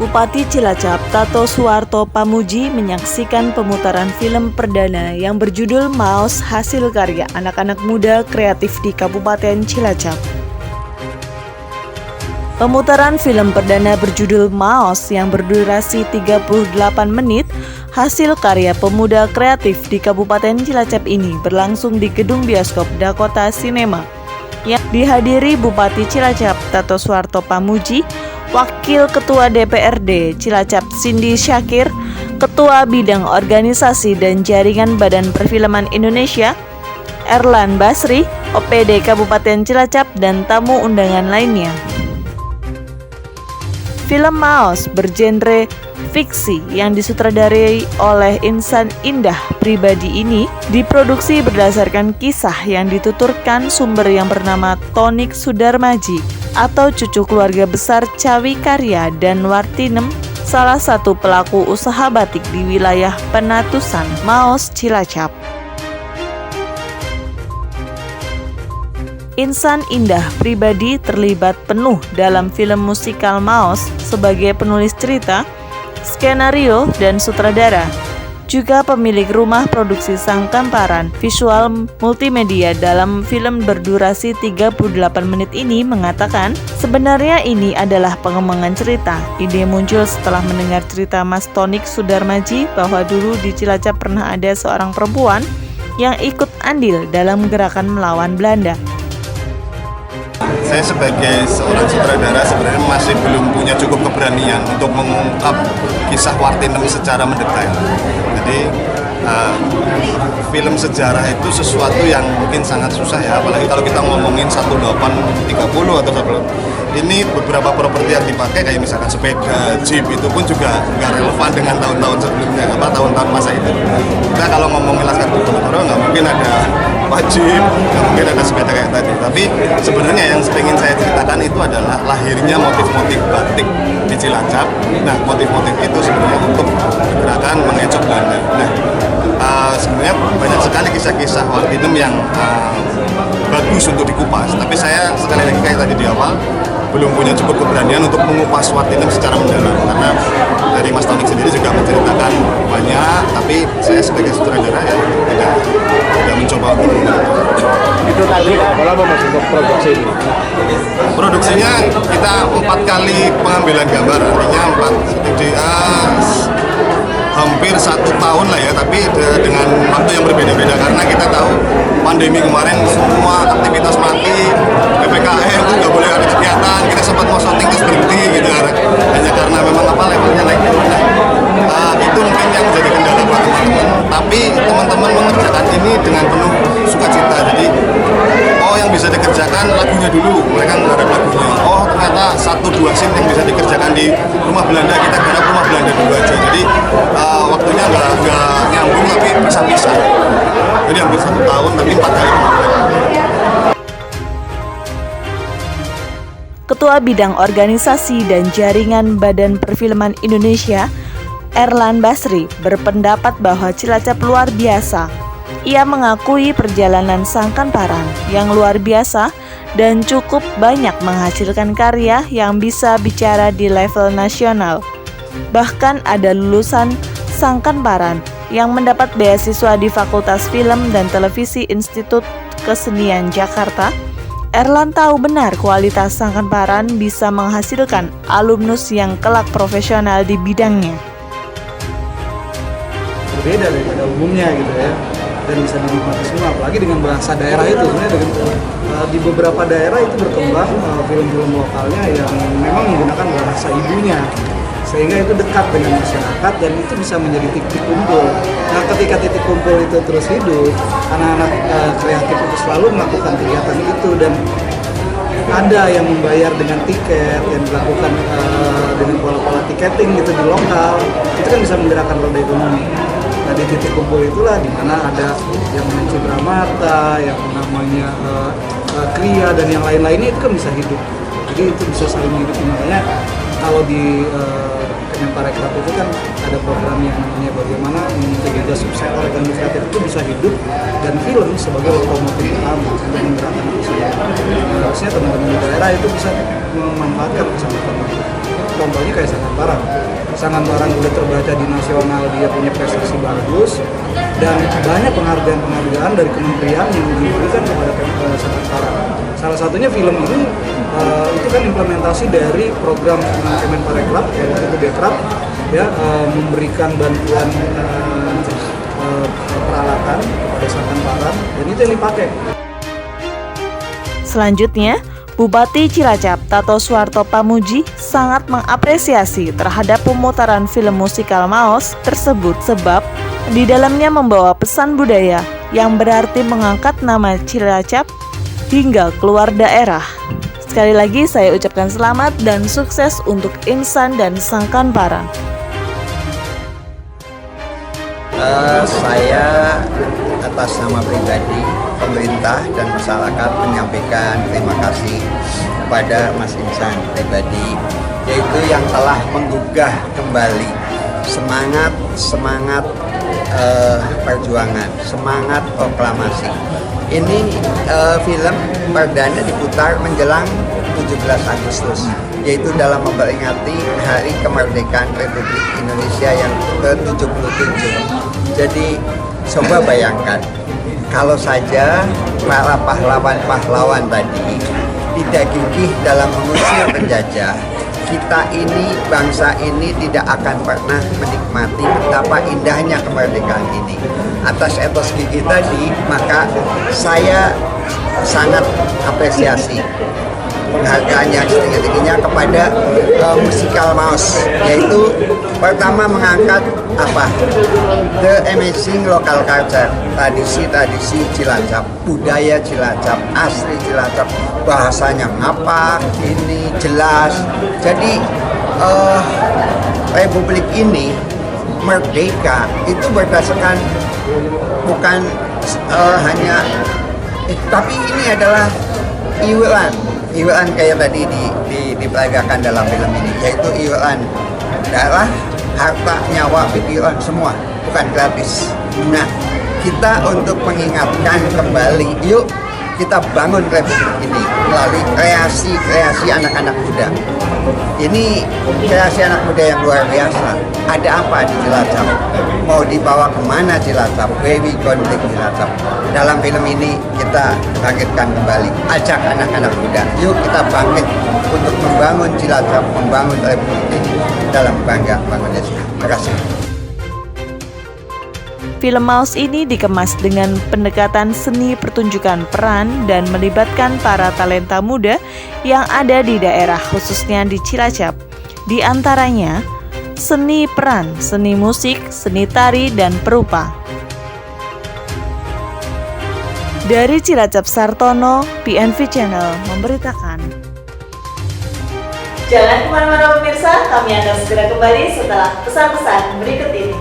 Bupati Cilacap Tato Suwarto Pamuji menyaksikan pemutaran film perdana yang berjudul Maos hasil karya anak-anak muda kreatif di Kabupaten Cilacap. Pemutaran film perdana berjudul Maos yang berdurasi 38 menit hasil karya pemuda kreatif di Kabupaten Cilacap ini berlangsung di Gedung Bioskop Dakota Cinema yang dihadiri Bupati Cilacap Tato Suwarto Pamuji, Wakil Ketua DPRD Cilacap Cindy Syakir, Ketua Bidang Organisasi dan Jaringan Badan Perfilman Indonesia Erlan Basri, OPD Kabupaten Cilacap, dan tamu undangan lainnya. Film Maos bergenre fiksi yang disutradarai oleh Insan Indah Pribadi ini diproduksi berdasarkan kisah yang dituturkan sumber yang bernama Tonik Sudarmaji atau cucu keluarga besar Cawi Karya dan Wartinem, salah satu pelaku usaha batik di wilayah Penatusan, Maos, Cilacap. Insan Indah Pribadi terlibat penuh dalam film musikal Maos sebagai penulis cerita, skenario, dan sutradara. Juga pemilik rumah produksi Sangkamparan Visual Multimedia dalam film berdurasi 38 menit ini mengatakan, sebenarnya ini adalah pengembangan cerita. Ide muncul setelah mendengar cerita Mas Tonik Sudarmaji bahwa dulu di Cilacap pernah ada seorang perempuan yang ikut andil dalam gerakan melawan Belanda. Saya sebagai seorang sutradara sebenarnya masih belum punya cukup keberanian untuk mengungkap kisah Wartinem secara mendetail. Jadi film sejarah itu sesuatu yang mungkin sangat susah ya, apalagi kalau kita ngomongin 1830 atau 18. Ini beberapa properti yang dipakai kayak misalkan sepeda, jeep, itu pun juga nggak relevan dengan tahun-tahun sebelumnya, tahun-tahun masa itu. Kita kalau ngomongin Laskar Bojonegoro nggak mungkin ada jeep, nggak mungkin ada sepeda kayak tadi. Tapi sebenarnya yang ingin saya ceritakan itu adalah lahirnya motif-motif batik di Cilacap. Nah, motif-motif itu sebenarnya untuk gerakan mengecoh Belanda. Nah, sebenarnya banyak sekali kisah-kisah Wartinem yang bagus untuk dikupas. Tapi saya sekali lagi kayak tadi di awal belum punya cukup keberanian untuk mengupas Wartinem secara mendalam, karena dari Mas Tonik sendiri juga menceritakan banyak, tapi saya sebagai sutradara ya tidak mencoba untuk itu tadi berapa Mas untuk produksi ini? Produksinya kita 4 kali pengambilan gambar, artinya 4 hampir 1 tahun lah ya, tapi dengan waktu yang berbeda-beda karena kita tahu pandemi kemarin semua aktivitas mati, PPKM itu nggak boleh ada kegiatan, kita sempat mau syuting terus berhenti gitu hanya karena memang levelnya naik turun. Itu mungkin yang menjadi kendala buat teman-teman, tapi teman-teman mengerjakan ini dengan penuh sukacita. Jadi yang bisa dikerjakan lagunya dulu, mereka menggarap lagunya. Ternyata 1-2 scene yang bisa dikerjakan di rumah Belanda, kita garap rumah Belanda dulu aja. Jadi waktunya nggak nyambung tapi bisa-bisa. Jadi hampir 1 tahun tapi 4 kali pengambilan. Ketua Bidang Organisasi dan Jaringan Badan Perfilman Indonesia Erlan Basri berpendapat bahwa Cilacap luar biasa. Ia mengakui perjalanan Sangkamparan yang luar biasa dan cukup banyak menghasilkan karya yang bisa bicara di level nasional. Bahkan ada lulusan Sangkamparan yang mendapat beasiswa di Fakultas Film dan Televisi Institut Kesenian Jakarta. Erlan tahu benar kualitas Sangkamparan bisa menghasilkan alumnus yang kelak profesional di bidangnya. Berbeda daripada umumnya gitu ya, dan bisa dinikmati semua, apalagi dengan bahasa daerah itu. Sebenarnya di beberapa daerah itu berkembang film-film lokalnya yang memang menggunakan bahasa ibunya, sehingga itu dekat dengan masyarakat dan itu bisa menjadi titik kumpul. Nah, ketika titik kumpul itu terus hidup, anak-anak kreatif itu selalu melakukan kegiatan itu, dan ada yang membayar dengan tiket yang dilakukan dengan pola-pola tiketing gitu di lokal, itu kan bisa menggerakkan roda ekonomi. Nah, di titik kumpul itulah di mana ada yang namanya Cindramata, yang namanya Kria, dan yang lain-lainnya itu kan bisa hidup. Jadi itu bisa saling hidup. Makanya kalau di Kemenparekraf itu kan ada program yang namanya bagaimana menjaga subsektor ekonomi kreatif itu bisa hidup, dan film sebagai lokomotif utama untuk menggerakkan itu sendiri. Harusnya teman-teman di daerah itu bisa memanfaatkan kesempatan itu. Contohnya kayak Sangkamparan. Sangkan Parang udah terbaca di nasional, dia punya prestasi bagus dan banyak penghargaan dari kementerian yang diberikan kepada Sangkan Parang. Salah satunya film ini itu kan implementasi dari program Kemenparekraf, yaitu Bekraf, ya, memberikan bantuan peralatan kepada Sangkan Parang, dan itu yang dipakai. Selanjutnya, Bupati Cilacap Tato Suharto Pamuji sangat mengapresiasi terhadap pemutaran film musikal Maos tersebut sebab di dalamnya membawa pesan budaya yang berarti mengangkat nama Cilacap hingga keluar daerah. Sekali lagi saya ucapkan selamat dan sukses untuk Insan dan Sangkan Parang. Saya atas nama pribadi, pemerintah dan masyarakat menyampaikan terima kasih kepada Mas Insan pribadi, yaitu yang telah menggugah kembali semangat perjuangan, semangat proklamasi. Ini film perdana diputar menjelang 17 Agustus, yaitu dalam memperingati Hari Kemerdekaan Republik Indonesia yang ke-77. Jadi coba bayangkan, kalau saja para pahlawan-pahlawan tadi tidak gigih dalam mengusir penjajah, kita ini, bangsa ini tidak akan pernah menikmati betapa indahnya kemerdekaan ini. Atas etos gigih tadi, maka saya sangat apresiasi penghargaan yang setinggi-tingginya kepada musikal Maos, yaitu pertama mengangkat the amazing local culture, tradisi Cilacap, budaya Cilacap, asli Cilacap, bahasanya ngapa ini jelas. Jadi Republik ini merdeka itu berdasarkan bukan hanya tapi ini adalah iuran kayak tadi diperagakan dalam film ini, yaitu iuran darah, harta, nyawa, pikiran, semua, bukan gratis. Nah, kita untuk mengingatkan kembali, yuk kita bangun Republik ini melalui kreasi anak-anak muda. Ini kreasi anak muda yang luar biasa. Ada apa di Cilacap? Mau dibawa kemana Cilacap? Where we going to Cilacap? Dalam film ini kita bangkitkan kembali, ajak anak-anak muda, yuk kita bangkit untuk membangun Cilacap, membangun Republik ini dalam bangga Indonesia. Terima kasih. Film Maos ini dikemas dengan pendekatan seni pertunjukan peran dan melibatkan para talenta muda yang ada di daerah, khususnya di Cilacap. Di antaranya seni peran, seni musik, seni tari, dan perupa. Dari Cilacap, Sartono, PNV Channel memberitakan. Jangan kemana-mana pemirsa, kami akan segera kembali setelah pesan-pesan berikut ini.